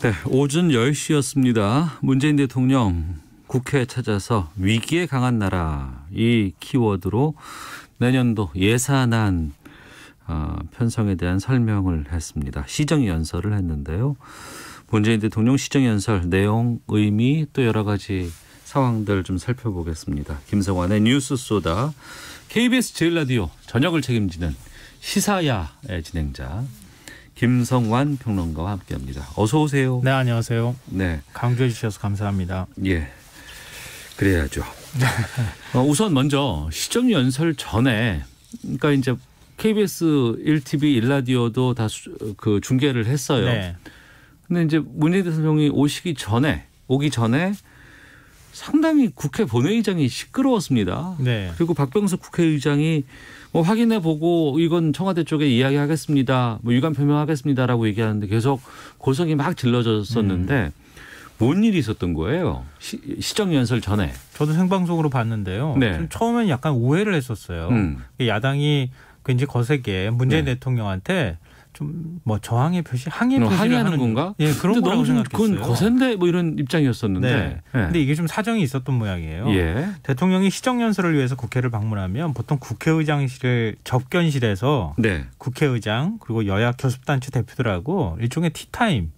네, 오전 10시였습니다. 문재인 대통령 국회에 찾아서 위기에 강한 나라 이 키워드로 내년도 예산안 편성에 대한 설명을 했습니다. 시정연설을 했는데요. 문재인 대통령 시정연설 내용, 의미 또 여러 가지 상황들 좀 살펴보겠습니다. 김성환의 뉴스 소다, KBS 제일라디오 저녁을 책임지는 시사야의 진행자 김성환 평론가와 함께합니다. 어서 오세요. 네, 안녕하세요. 네, 강조해 주셔서 감사합니다. 예, 그래야죠. 우선 먼저 시정연설 전에, 그러니까 이제 KBS 1TV 1라디오도 다 그 중계를 했어요. 네. 근데 이제 문재인 대통령이 오기 전에 상당히 국회 본회의장이 시끄러웠습니다. 네. 그리고 박병석 국회의장이 확인해 보고 이건 청와대 쪽에 이야기하겠습니다. 유감 표명하겠습니다라고 얘기하는데 계속 고성이 막 질러졌었는데 뭔 일이 있었던 거예요? 시정연설 전에. 저도 생방송으로 봤는데요. 네. 처음엔 약간 오해를 했었어요. 야당이 굉장히 거세게 문재인 대통령한테 좀 저항의 표시, 항의 표시를 항의하는 건가? 예, 그런 거라고 너무 좀 생각했어요. 그건 거센데 이런 입장이었었는데. 네. 근데 이게 좀 사정이 있었던 모양이에요. 예. 대통령이 시정연설을 위해서 국회를 방문하면 보통 국회의장실 접견실에서 네. 국회의장 그리고 여야 교섭단체 대표들하고 일종의 티타임,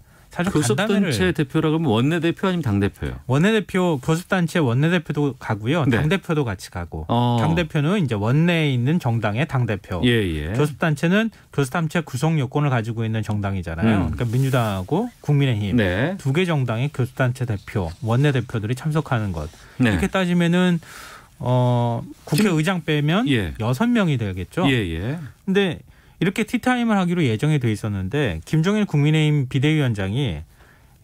교섭단체 대표라고 하면 원내대표 아니면 당대표요? 원내대표, 교섭단체 원내대표도 가고요. 네. 당대표도 같이 가고. 당대표는 이제 원내에 있는 정당의 당대표. 예. 교섭단체는 교섭단체 구성 요건을 가지고 있는 정당이잖아요. 그러니까 민주당하고 국민의힘 네. 두 개 정당의 교섭단체 대표, 원내대표들이 참석하는 것. 네. 이렇게 따지면은 국회의장 빼면 6명이 되겠죠. 예. 근데 이렇게 티타임을 하기로 예정이 돼 있었는데 김종인 국민의힘 비대위원장이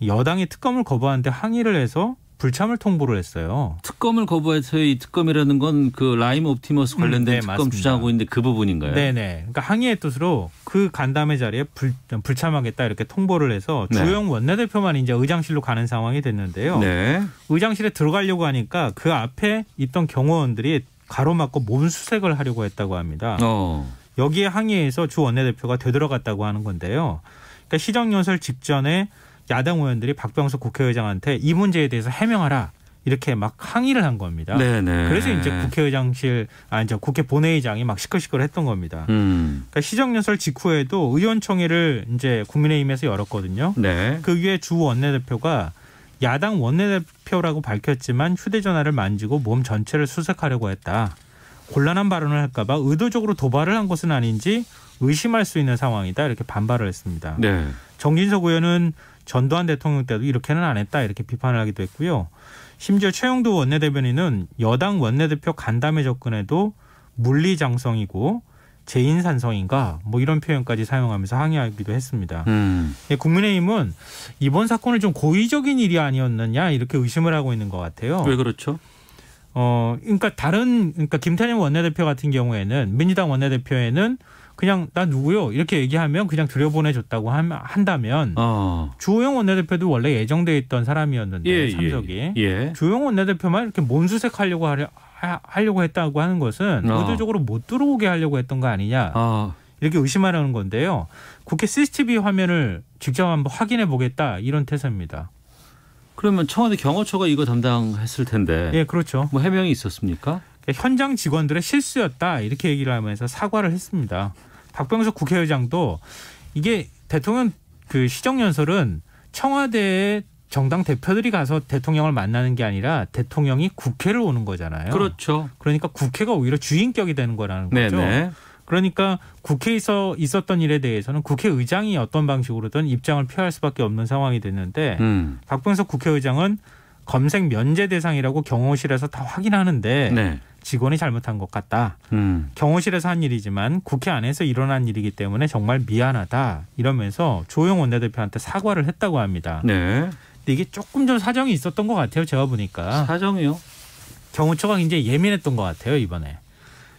여당이 특검을 거부하는데 항의를 해서 불참을 통보를 했어요. 특검을 거부해서 이 특검이라는 건 그 라임 옵티머스 관련된 특검 맞습니다. 주장하고 있는데 그 부분인가요? 네네. 그러니까 항의의 뜻으로 그 간담회 자리에 불참하겠다 이렇게 통보를 해서 주호영 원내대표만 이제 의장실로 가는 상황이 됐는데요. 네. 의장실에 들어가려고 하니까 그 앞에 있던 경호원들이 가로막고 몸수색을 하려고 했다고 합니다. 여기에 항의해서 주 원내대표가 되돌아갔다고 하는 건데요. 그러니까 시정연설 직전에 야당 의원들이 박병석 국회의장한테 이 문제에 대해서 해명하라 이렇게 막 항의를 한 겁니다. 네네. 그래서 이제 국회 본회의장이 막 시끌시끌했던 겁니다. 그러니까 시정연설 직후에도 의원총회를 이제 국민의힘에서 열었거든요. 네. 그 위에 주 원내대표가 야당 원내대표라고 밝혔지만 휴대전화를 만지고 몸 전체를 수색하려고 했다. 곤란한 발언을 할까 봐 의도적으로 도발을 한 것은 아닌지 의심할 수 있는 상황이다. 이렇게 반발을 했습니다. 네. 정진석 의원은 전두환 대통령 때도 이렇게는 안 했다. 이렇게 비판을 하기도 했고요. 심지어 최영두 원내대변인은 여당 원내대표 간담회 접근에도 물리장성이고 재인산성인가 이런 표현까지 사용하면서 항의하기도 했습니다. 국민의힘은 이번 사건을 좀 고의적인 일이 아니었느냐 이렇게 의심을 하고 있는 것 같아요. 왜 그렇죠? 그러니까 김태년 원내대표 같은 경우에는 민주당 원내대표에는 그냥 나 누구요 이렇게 얘기하면 그냥 들여보내줬다고 한다면 주호영 원내대표도 원래 예정돼 있던 사람이었는데 참석이 주호영 원내대표만 이렇게 몸수색하려고 하려고 했다고 하는 것은 의도적으로 못 들어오게 하려고 했던 거 아니냐 이렇게 의심하려는 건데요. 국회 CCTV 화면을 직접 한번 확인해 보겠다 이런 태세입니다. 그러면 청와대 경호처가 이거 담당했을 텐데. 예, 그렇죠. 해명이 있었습니까? 현장 직원들의 실수였다 이렇게 얘기를 하면서 사과를 했습니다. 박병석 국회의장도 이게 대통령 그 시정연설은 청와대의 정당 대표들이 가서 대통령을 만나는 게 아니라 대통령이 국회를 오는 거잖아요. 그렇죠. 그러니까 국회가 오히려 주인격이 되는 거라는 거죠. 네네. 그러니까 국회에서 있었던 일에 대해서는 국회의장이 어떤 방식으로든 입장을 표할 수밖에 없는 상황이 됐는데 박병석 국회의장은 검색 면제 대상이라고 경호실에서 다 확인하는데 직원이 잘못한 것 같다. 경호실에서 한 일이지만 국회 안에서 일어난 일이기 때문에 정말 미안하다. 이러면서 주호영 원내대표한테 사과를 했다고 합니다. 네. 근데 이게 조금 좀 사정이 있었던 것 같아요. 제가 보니까. 사정이요? 경호처가 굉장히 예민했던 것 같아요. 이번에.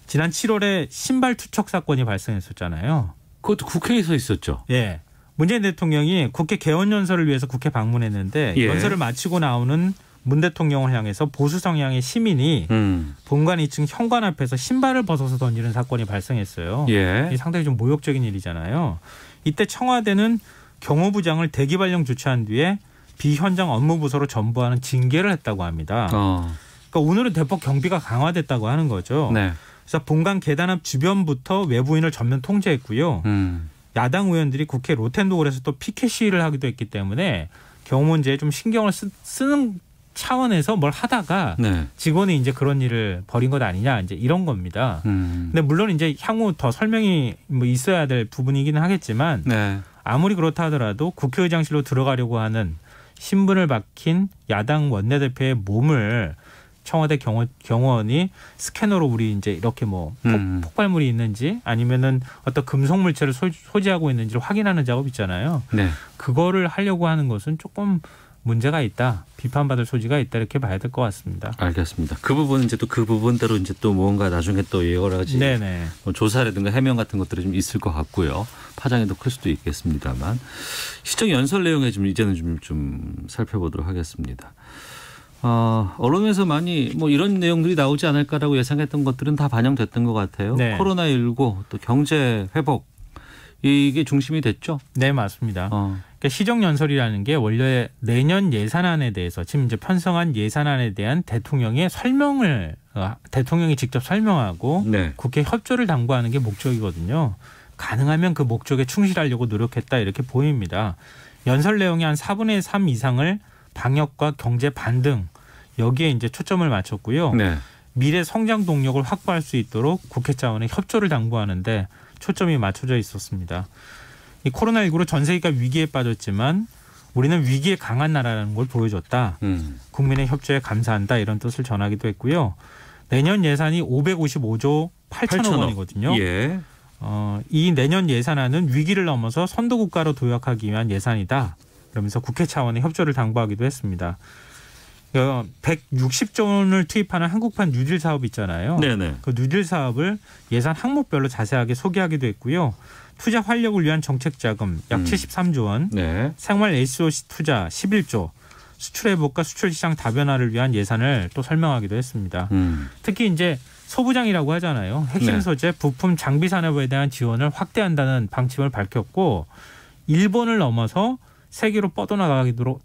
지난 7월에 신발 투척 사건이 발생했었잖아요. 그것도 국회에서 있었죠. 예. 문재인 대통령이 국회 개원연설을 위해서 국회 방문했는데 연설을 마치고 나오는 문 대통령을 향해서 보수 성향의 시민이 본관 2층 현관 앞에서 신발을 벗어서 던지는 사건이 발생했어요. 예. 이게 상당히 좀 모욕적인 일이잖아요. 이때 청와대는 경호부장을 대기 발령 조치한 뒤에 비현장 업무 부서로 전부하는 징계를 했다고 합니다. 그러니까 오늘은 대폭 경비가 강화됐다고 하는 거죠. 네. 그래서 본관 계단 앞 주변부터 외부인을 전면 통제했고요. 야당 의원들이 국회 로텐도홀에서 또 피켓 시위를 하기도 했기 때문에 경호 문제에 좀 신경을 쓰는 차원에서 뭘 하다가 네. 직원이 이제 그런 일을 벌인 것 아니냐 이제 이런 겁니다. 근데 물론 이제 향후 더 설명이 뭐 있어야 될 부분이기는 하겠지만 네. 아무리 그렇다 하더라도 국회의장실로 들어가려고 하는 신분을 밝힌 야당 원내대표의 몸을 청와대 경호원이 스캐너로 우리 이제 이렇게 뭐 폭발물이 있는지 아니면은 어떤 금속 물체를 소지하고 있는지를 확인하는 작업 있잖아요. 네. 그거를 하려고 하는 것은 조금 문제가 있다, 비판받을 소지가 있다 이렇게 봐야 될 것 같습니다. 알겠습니다. 그 부분은 이제 또 그 부분대로 이제 또 뭔가 나중에 또 여러 가지 뭐 조사라든가 해명 같은 것들이 좀 있을 것 같고요. 파장이 더 클 수도 있겠습니다만 시정 연설 내용에 좀 이제는 좀 살펴보도록 하겠습니다. 언론에서 많이 뭐 이런 내용들이 나오지 않을까라고 예상했던 것들은 다 반영됐던 것 같아요. 네. 코로나19 또 경제 회복 이게 중심이 됐죠? 네, 맞습니다. 그러니까 시정연설이라는 게 원래 내년 예산안에 대해서 지금 이제 편성한 예산안에 대한 대통령의 설명을 대통령이 직접 설명하고 네. 국회 협조를 당부하는 게 목적이거든요. 가능하면 그 목적에 충실하려고 노력했다 이렇게 보입니다. 연설 내용의 한 4분의 3 이상을 방역과 경제 반등 여기에 이제 초점을 맞췄고요. 네. 미래 성장 동력을 확보할 수 있도록 국회 차원의 협조를 당부하는데 초점이 맞춰져 있었습니다. 이 코로나19로 전 세계가 위기에 빠졌지만 우리는 위기에 강한 나라라는 걸 보여줬다. 국민의 협조에 감사한다 이런 뜻을 전하기도 했고요. 내년 예산이 555조 8천억 원이거든요. 예. 이 내년 예산안은 위기를 넘어서 선도국가로 도약하기 위한 예산이다. 그러면서 국회 차원의 협조를 당부하기도 했습니다. 160조 원을 투입하는 한국판 뉴딜 사업 있잖아요. 네네. 그 뉴딜 사업을 예산 항목별로 자세하게 소개하기도 했고요. 투자 활력을 위한 정책 자금 약 73조 원, 네. 생활 SOC 투자 11조, 수출 회복과 수출 시장 다변화를 위한 예산을 또 설명하기도 했습니다. 특히 이제 소부장이라고 하잖아요. 핵심 소재, 부품, 장비 산업에 대한 지원을 확대한다는 방침을 밝혔고 일본을 넘어서 세계로 뻗어나가도록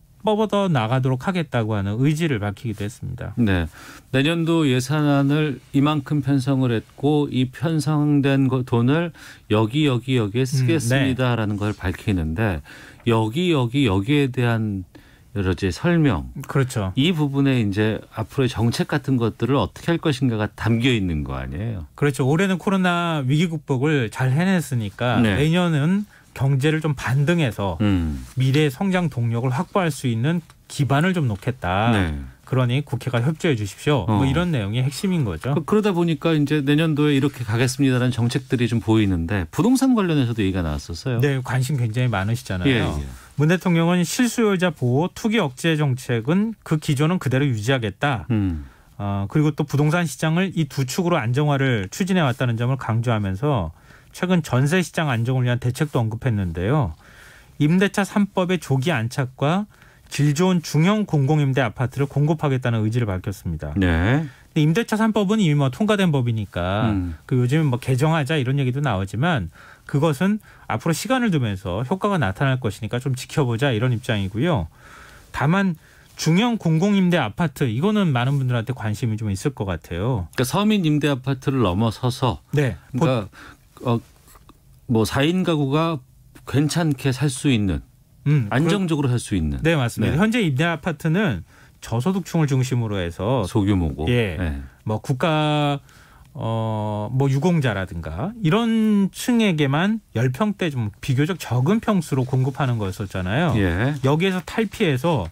하겠다고 하는 의지를 밝히기도 했습니다. 네, 내년도 예산안을 이만큼 편성을 했고 이 편성된 돈을 여기에 쓰겠습니다라는 걸 밝히는데 여기에 대한 여러 가지 설명, 그렇죠. 이 부분에 이제 앞으로의 정책 같은 것들을 어떻게 할 것인가가 담겨 있는 거 아니에요? 그렇죠. 올해는 코로나 위기 극복을 잘 해냈으니까 내년은 경제를 좀 반등해서 미래 성장 동력을 확보할 수 있는 기반을 좀 놓겠다. 네. 그러니 국회가 협조해 주십시오. 뭐 이런 내용이 핵심인 거죠. 그러다 보니까 이제 내년도에 이렇게 가겠습니다라는 정책들이 좀 보이는데 부동산 관련해서도 얘기가 나왔었어요. 네, 관심 굉장히 많으시잖아요. 예. 문 대통령은 실수요자 보호, 투기 억제 정책은 그 기조는 그대로 유지하겠다. 그리고 또 부동산 시장을 이 두 축으로 안정화를 추진해 왔다는 점을 강조하면서 최근 전세 시장 안정을 위한 대책도 언급했는데요. 임대차 3법의 조기 안착과 질 좋은 중형 공공임대 아파트를 공급하겠다는 의지를 밝혔습니다. 네. 근데 임대차 3법은 이미 뭐 통과된 법이니까 그 요즘 뭐 개정하자 이런 얘기도 나오지만 그것은 앞으로 시간을 두면서 효과가 나타날 것이니까 좀 지켜보자 이런 입장이고요. 다만 중형 공공임대 아파트 이거는 많은 분들한테 관심이 좀 있을 것 같아요. 그러니까 서민 임대 아파트를 넘어서서 네. 그러니까 뭐 4인 가구가 괜찮게 살 수 있는 안정적으로 살 수 있는. 네, 맞습니다. 네. 현재 임대 아파트는 저소득층을 중심으로 해서 소규모고, 뭐 국가 뭐 유공자라든가 이런 층에게만 10평대 좀 비교적 적은 평수로 공급하는 거였었잖아요. 예. 여기에서 탈피해서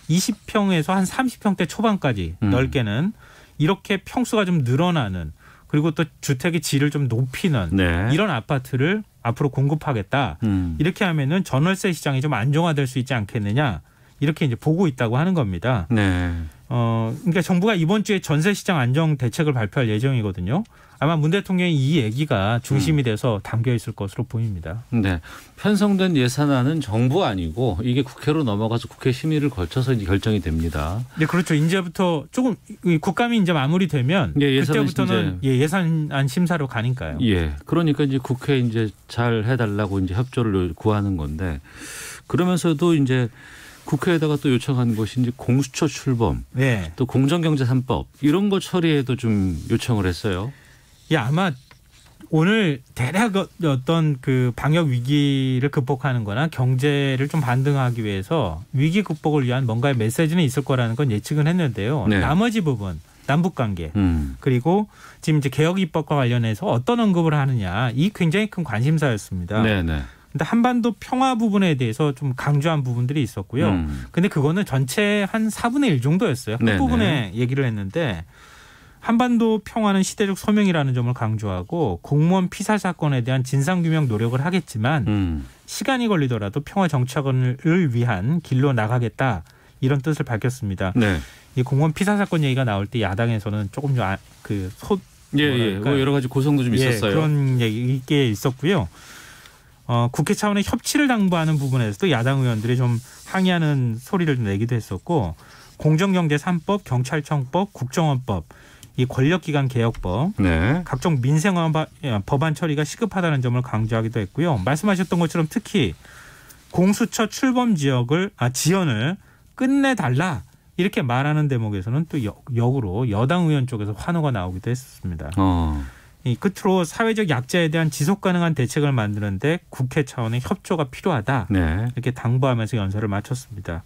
20평에서 한 30평대 초반까지 넓게는 이렇게 평수가 좀 늘어나는 그리고 또 주택의 질을 좀 높이는 이런 아파트를 앞으로 공급하겠다. 이렇게 하면은 전월세 시장이 좀 안정화될 수 있지 않겠느냐. 이렇게 이제 보고 있다고 하는 겁니다. 네. 그러니까 정부가 이번 주에 전세 시장 안정 대책을 발표할 예정이거든요. 아마 문 대통령의 이 얘기가 중심이 돼서 담겨 있을 것으로 보입니다. 네. 편성된 예산안은 정부 아니고 이게 국회로 넘어가서 국회 심의를 거쳐서 이제 결정이 됩니다. 네, 그렇죠. 이제부터 조금 국감이 이제 마무리되면 그때부터는 예산안 심사로 가니까요. 예. 그러니까 이제 국회 이제 잘 해달라고 이제 협조를 구하는 건데 그러면서도 이제 국회에다가 또 요청한 것이 이제 공수처 출범, 네. 또 공정경제 3법 이런 거 처리에도 좀 요청을 했어요. 예, 아마 오늘 대략 어떤 그 방역 위기를 극복하는 거나 경제를 좀 반등하기 위해서 위기 극복을 위한 뭔가의 메시지는 있을 거라는 건 예측은 했는데요. 네. 나머지 부분, 남북관계 그리고 지금 이제 개혁 입법과 관련해서 어떤 언급을 하느냐 이 굉장히 큰 관심사였습니다. 네네. 근데 한반도 평화 부분에 대해서 좀 강조한 부분들이 있었고요. 근데 그거는 전체 한 4분의 1 정도였어요. 끝부분에 얘기를 했는데 한반도 평화는 시대적 소명이라는 점을 강조하고 공무원 피살 사건에 대한 진상규명 노력을 하겠지만 시간이 걸리더라도 평화 정착을 위한 길로 나가겠다 이런 뜻을 밝혔습니다. 네. 이 공무원 피살 사건 얘기가 나올 때 야당에서는 조금 좀 뭐 여러 가지 고성도 좀 있었어요. 그런 얘기 있었고요. 국회 차원의 협치를 당부하는 부분에서도 야당 의원들이 좀 항의하는 소리를 내기도 했었고 공정경제 3법, 경찰청법, 국정원법, 이 권력기관 개혁법, 네. 각종 민생 법안 처리가 시급하다는 점을 강조하기도 했고요. 말씀하셨던 것처럼 특히 공수처 출범 지연을 끝내달라 이렇게 말하는 대목에서는 또 역으로 여당 의원 쪽에서 환호가 나오기도 했습니다. 이 끝으로 사회적 약자에 대한 지속 가능한 대책을 만드는데 국회 차원의 협조가 필요하다. 네. 이렇게 당부하면서 연설을 마쳤습니다.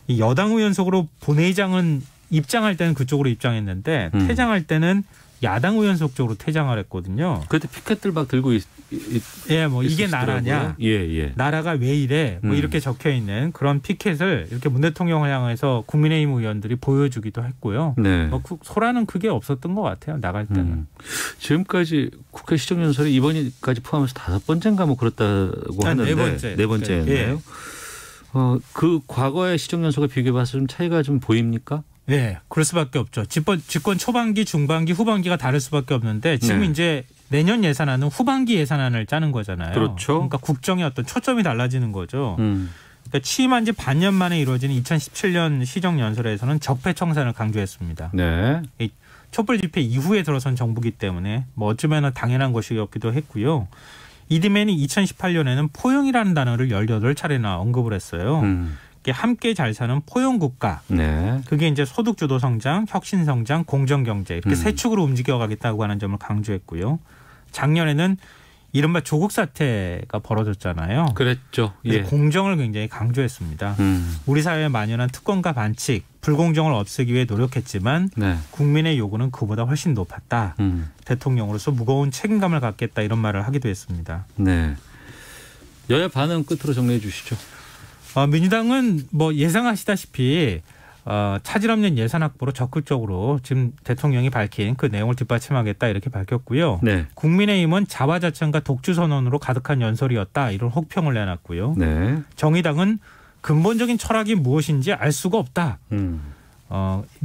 이 여당 의원 속으로 본회의장은 입장할 때는 그쪽으로 입장했는데 퇴장할 때는 야당 의원 속 쪽으로 퇴장을 했거든요. 그때 피켓들 막 들고 예, 뭐 이게 나라냐? 예. 나라가 왜 이래? 뭐 이렇게 적혀 있는 그런 피켓을 이렇게 문 대통령을 향해서 국민의힘 의원들이 보여주기도 했고요. 네. 소란은 크게 없었던 것 같아요. 나갈 때는. 지금까지 국회 시정연설이 이번까지 포함해서 5번째인가 뭐 그렇다고 하는데 네 번째였나요? 예. 그 과거의 시정연설과 비교해봐서 좀 차이가 좀 보입니까? 네, 그럴 수밖에 없죠. 집권 초반기, 중반기, 후반기가 다를 수밖에 없는데 지금 네. 이제 내년 예산안은 후반기 예산안을 짜는 거잖아요. 그렇죠. 그러니까 국정의 어떤 초점이 달라지는 거죠. 그러니까 취임한 지 반년 만에 이루어지는 2017년 시정연설에서는 적폐청산을 강조했습니다. 네. 이 촛불 집회 이후에 들어선 정부기 때문에 뭐 어쩌면 당연한 것이었기도 했고요. 이듬해는 2018년에는 포용이라는 단어를 18차례나 언급을 했어요. 함께 잘 사는 포용국가. 네. 그게 이제 소득주도 성장, 혁신 성장, 공정경제 이렇게 세 축으로 움직여가겠다고 하는 점을 강조했고요. 작년에는 이른바 조국 사태가 벌어졌잖아요. 그랬죠. 예. 공정을 굉장히 강조했습니다. 우리 사회에 만연한 특권과 반칙, 불공정을 없애기 위해 노력했지만 네. 국민의 요구는 그보다 훨씬 높았다. 대통령으로서 무거운 책임감을 갖겠다 이런 말을 하기도 했습니다. 네. 여야 반응 끝으로 정리해 주시죠. 민주당은 뭐 예상하시다시피 차질 없는 예산 확보로 적극적으로 지금 대통령이 밝힌 그 내용을 뒷받침하겠다 이렇게 밝혔고요. 네. 국민의힘은 자화자찬과 독주 선언으로 가득한 연설이었다 이런 혹평을 내놨고요. 네. 정의당은 근본적인 철학이 무엇인지 알 수가 없다.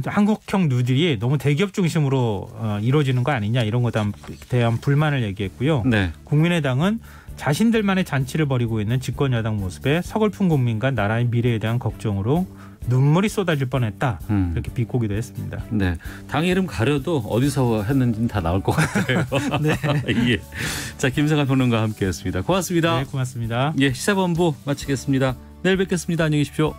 한국형 뉴딜이 너무 대기업 중심으로 이루어지는 거 아니냐 이런 것에 대한 불만을 얘기했고요. 네. 국민의당은 자신들만의 잔치를 벌이고 있는 집권 여당 모습에 서글픈 국민과 나라의 미래에 대한 걱정으로 눈물이 쏟아질 뻔했다. 이렇게 비꼬기도 했습니다. 네, 당 이름 가려도 어디서 했는지는 다 나올 것 같아요. 네. 예. 자, 김성환 평론가와 함께했습니다. 고맙습니다. 네, 고맙습니다. 예, 시사본부 마치겠습니다. 내일 뵙겠습니다. 안녕히 계십시오.